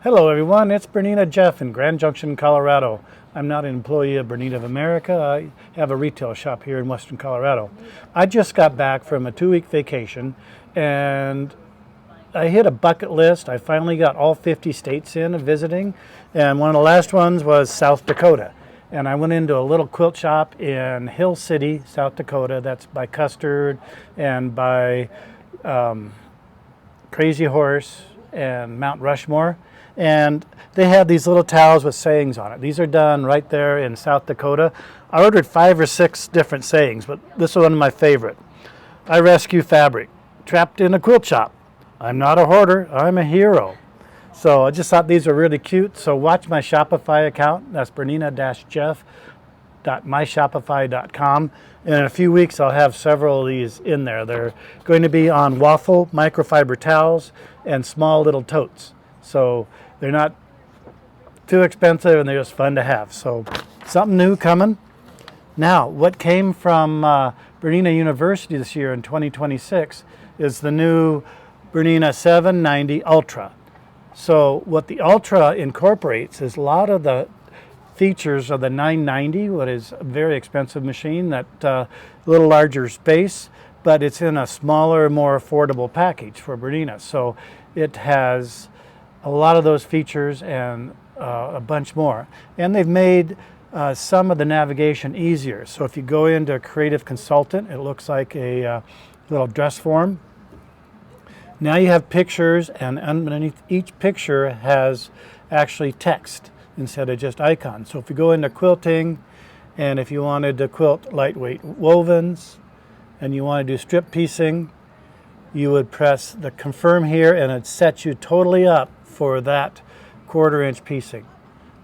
Hello everyone, it's Bernina Jeff in Grand Junction, Colorado. I'm not an employee of Bernina of America. I have a retail shop here in Western Colorado. I just got back from a 2-week vacation and I hit a bucket list. I finally got all 50 states in visiting, and one of the last ones was South Dakota. And I went into a little quilt shop in Hill City, South Dakota. That's by Custard and by Crazy Horse and Mount Rushmore. And they have these little towels with sayings on it. These are done right there in South Dakota. I ordered 5 or 6 different sayings, but this is one of my favorite. I rescue fabric, trapped in a quilt shop. I'm not a hoarder, I'm a hero. So I just thought these were really cute. So watch my Shopify account. That's bernina-jeff.myshopify.com. And in a few weeks, I'll have several of these in there. They're going to be on waffle microfiber towels and small little totes. So they're not too expensive and they're just fun to have. So something new coming. Now, what came from Bernina University this year in 2026 is the new Bernina 790 Ultra. So what the Ultra incorporates is a lot of the features of the 990, what is a very expensive machine, that little larger space, but it's in a smaller, more affordable package for Bernina. So it has a lot of those features and a bunch more. And they've made some of the navigation easier. So if you go into Creative Consultant, it looks like a little dress form. Now you have pictures, and underneath each picture has actually text instead of just icons. So if you go into quilting, and if you wanted to quilt lightweight wovens, and you want to do strip piecing, you would press the confirm here, and it sets you totally up for that 1/4 inch piecing.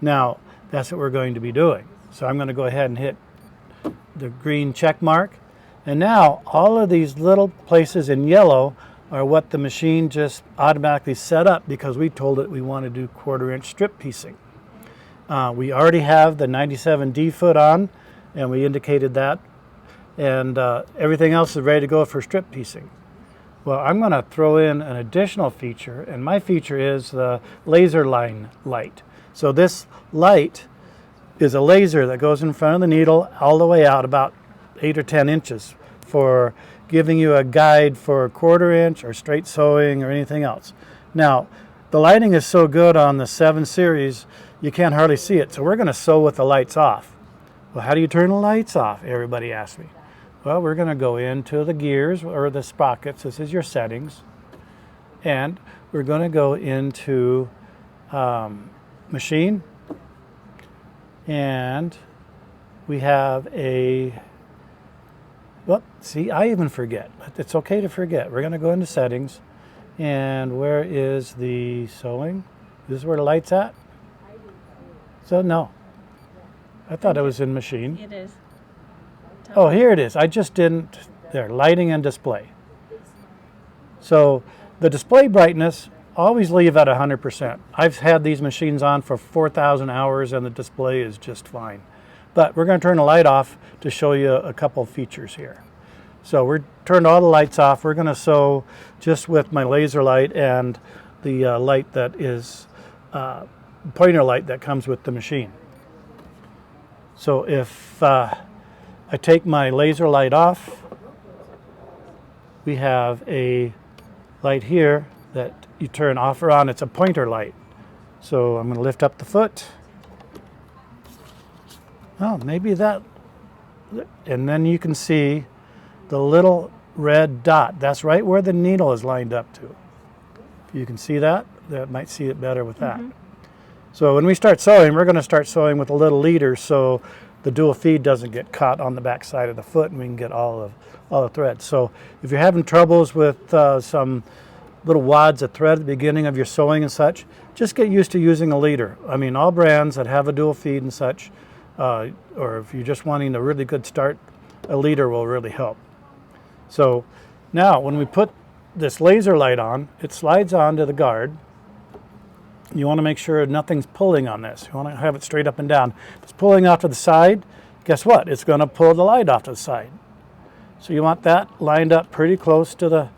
Now, that's what we're going to be doing. So I'm going to go ahead and hit the green check mark. And now all of these little places in yellow are what the machine just automatically set up because we told it we want to do 1/4 inch strip piecing. We already have the 97 D foot on, and we indicated that. And everything else is ready to go for strip piecing. Well, I'm going to throw in an additional feature, and my feature is the laser line light. So this light is a laser that goes in front of the needle all the way out about 8 or 10 inches for giving you a guide for 1/4 inch or straight sewing or anything else. Now, the lighting is so good on the 7 series, you can't hardly see it. So we're going to sew with the lights off. Well, how do you turn the lights off? Everybody asks me. Well, we're going to go into the gears or the sprockets. This is your settings. And we're going to go into machine. And we have a, well, see, I even forget. It's okay to forget. We're going to go into settings. And where is the sewing? This is where the light's at? So, no. I thought it was in machine. It is. Oh, here it is. I just didn't. There, lighting and display. So the display brightness, always leave at 100%. I've had these machines on for 4,000 hours and the display is just fine. But we're going to turn the light off to show you a couple features here. So we're turned all the lights off. We're going to sew just with my laser light and the light that is pointer light that comes with the machine. So if I take my laser light off, we have a light here that you turn off or on. It's a pointer light. So I'm going to lift up the foot. Oh, maybe that. And then you can see the little red dot. That's right where the needle is lined up to. You can see that. That might see it better with that. So when we start sewing, we're going to start sewing with a little leader so the dual feed doesn't get caught on the back side of the foot and we can get all the threads. So if you're having troubles with some little wads of thread at the beginning of your sewing and such, just get used to using a leader. I mean, all brands that have a dual feed and such, or if you're just wanting a really good start, a leader will really help. So now when we put this laser light on, it slides onto the guard. You want to make sure nothing's pulling on this. You want to have it straight up and down. If it's pulling off to the side, guess what? It's going to pull the light off to the side. So you want that lined up pretty close to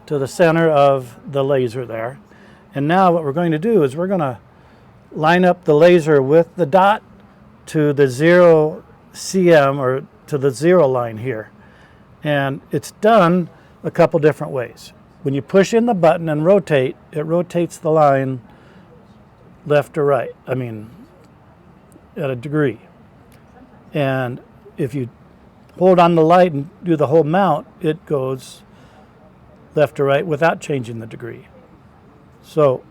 the center of the laser there. And now what we're going to do is we're going to line up the laser with the dot to the 0 cm, or to the 0 line here. And it's done a couple different ways. When you push in the button and rotate, it rotates the line left to right, at a degree. And if you hold on the light and do the whole mount, it goes left to right without changing the degree. So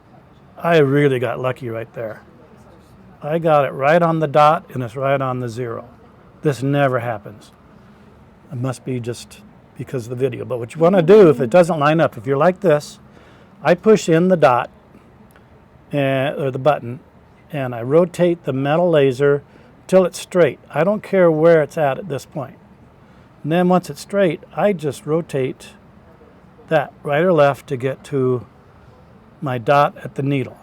I really got lucky right there. I got it right on the dot and it's right on the 0. This never happens. It must be just because of the video. But what you want to do, if it doesn't line up, if you're like this, I push in the dot or the button, and I rotate the metal laser till it's straight. I don't care where it's at this point. And then once it's straight, I just rotate that right or left to get to my dot at the needle.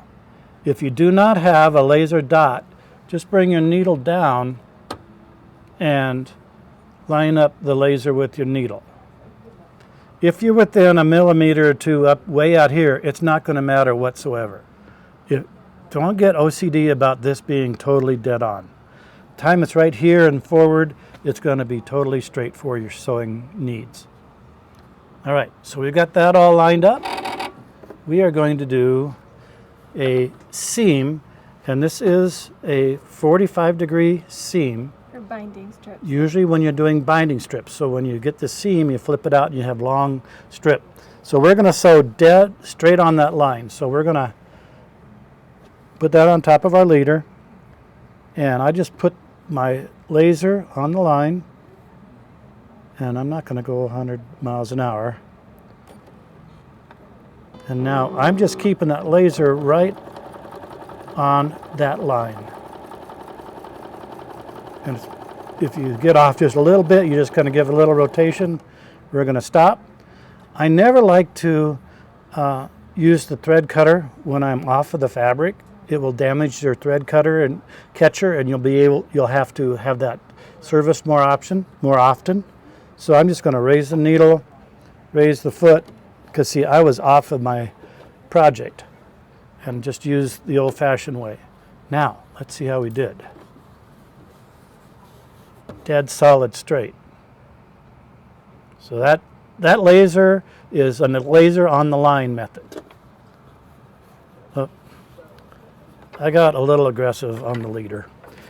If you do not have a laser dot, just bring your needle down and line up the laser with your needle. If you're within a millimeter or two up way out here, it's not going to matter whatsoever. Don't get OCD about this being totally dead on. Time it's right here and forward, it's going to be totally straight for your sewing needs. All right, so we've got that all lined up. We are going to do a seam, and this is a 45-degree seam. For binding strips. Usually when you're doing binding strips. So when you get the seam, you flip it out and you have long strip. So we're going to sew dead straight on that line. So we're going to put that on top of our leader, and I just put my laser on the line, and I'm not going to go 100 miles an hour. And now I'm just keeping that laser right on that line. And if you get off just a little bit, you're just going to give it a little rotation. We're going to stop. I never like to use the thread cutter when I'm off of the fabric. It will damage your thread cutter and catcher, and you'll have to have that serviced more often. So I'm just going to raise the needle, raise the foot, because see, I was off of my project, and just use the old-fashioned way. Now, let's see how we did. Dead solid straight. So that laser is a laser on the line method. Oh, I got a little aggressive on the leader.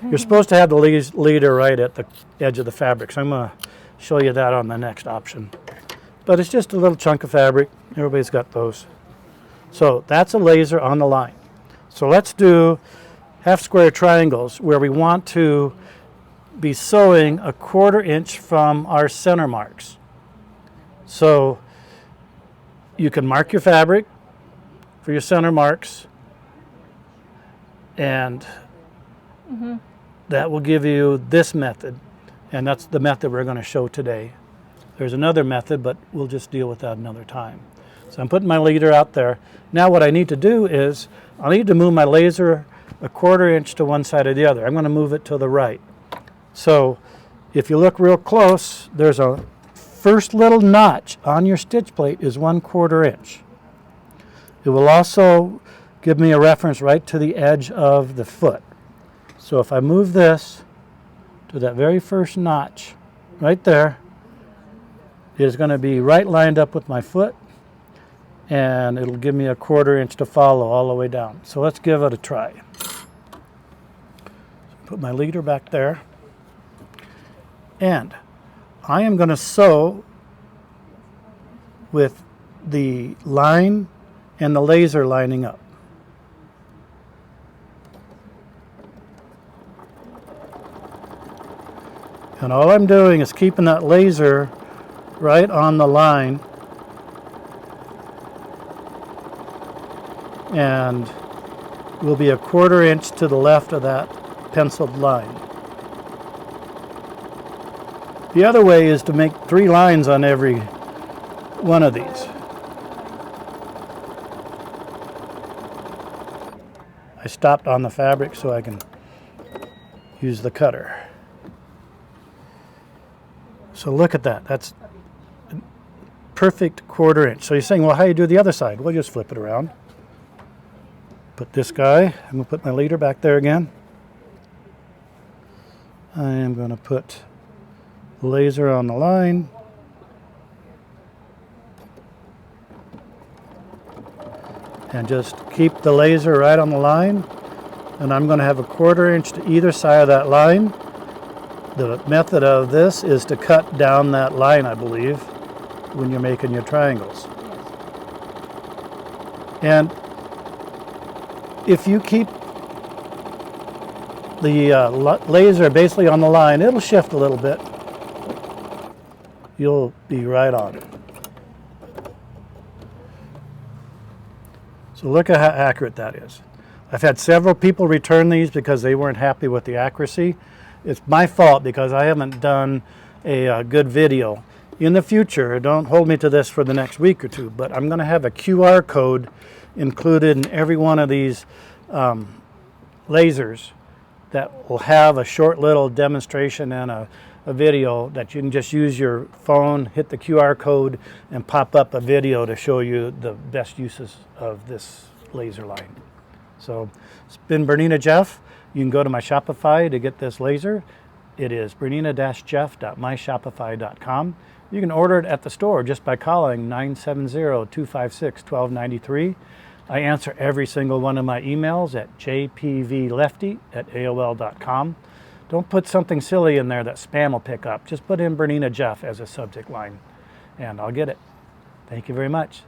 You're supposed to have the leader right at the edge of the fabric, so I'm going to show you that on the next option. But it's just a little chunk of fabric. Everybody's got those. So that's a laser on the line. So let's do half square triangles where we want to be sewing a 1/4 inch from our center marks. So you can mark your fabric for your center marks, and that will give you this method, and that's the method we're going to show today. There's another method, but we'll just deal with that another time. So I'm putting my leader out there. Now what I need to do is I need to move my laser a 1/4 inch to one side or the other. I'm going to move it to the right. So if you look real close, there's a first little notch on your stitch plate is 1/4 inch. It will also give me a reference right to the edge of the foot. So if I move this to that very first notch right there, it is going to be right lined up with my foot, and it'll give me a 1/4 inch to follow all the way down. So let's give it a try. Put my leader back there, and I am going to sew with the line and the laser lining up. And all I'm doing is keeping that laser right on the line, and will be a 1/4 inch to the left of that penciled line. The other way is to make 3 lines on every one of these. I stopped on the fabric so I can use the cutter. So look at that. That's perfect 1/4 inch. So you're saying, well, how do you do the other side? We'll just flip it around. Put this guy, I'm going to put my leader back there again. I am going to put the laser on the line. And just keep the laser right on the line. And I'm going to have a 1/4 inch to either side of that line. The method of this is to cut down that line, I believe, when you're making your triangles. And if you keep the laser basically on the line, it'll shift a little bit. You'll be right on. So look at how accurate that is. I've had several people return these because they weren't happy with the accuracy. It's my fault because I haven't done a good video. In the future, don't hold me to this for the next week or two, but I'm going to have a QR code included in every one of these lasers that will have a short little demonstration and a video that you can just use your phone, hit the QR code, and pop up a video to show you the best uses of this laser line. So it's been Bernina Jeff. You can go to my Shopify to get this laser. It is bernina-jeff.myshopify.com. You can order it at the store just by calling 970-256-1293. I answer every single one of my emails at jpvlefty@aol.com. Don't put something silly in there that spam will pick up. Just put in Bernina Jeff as a subject line, and I'll get it. Thank you very much.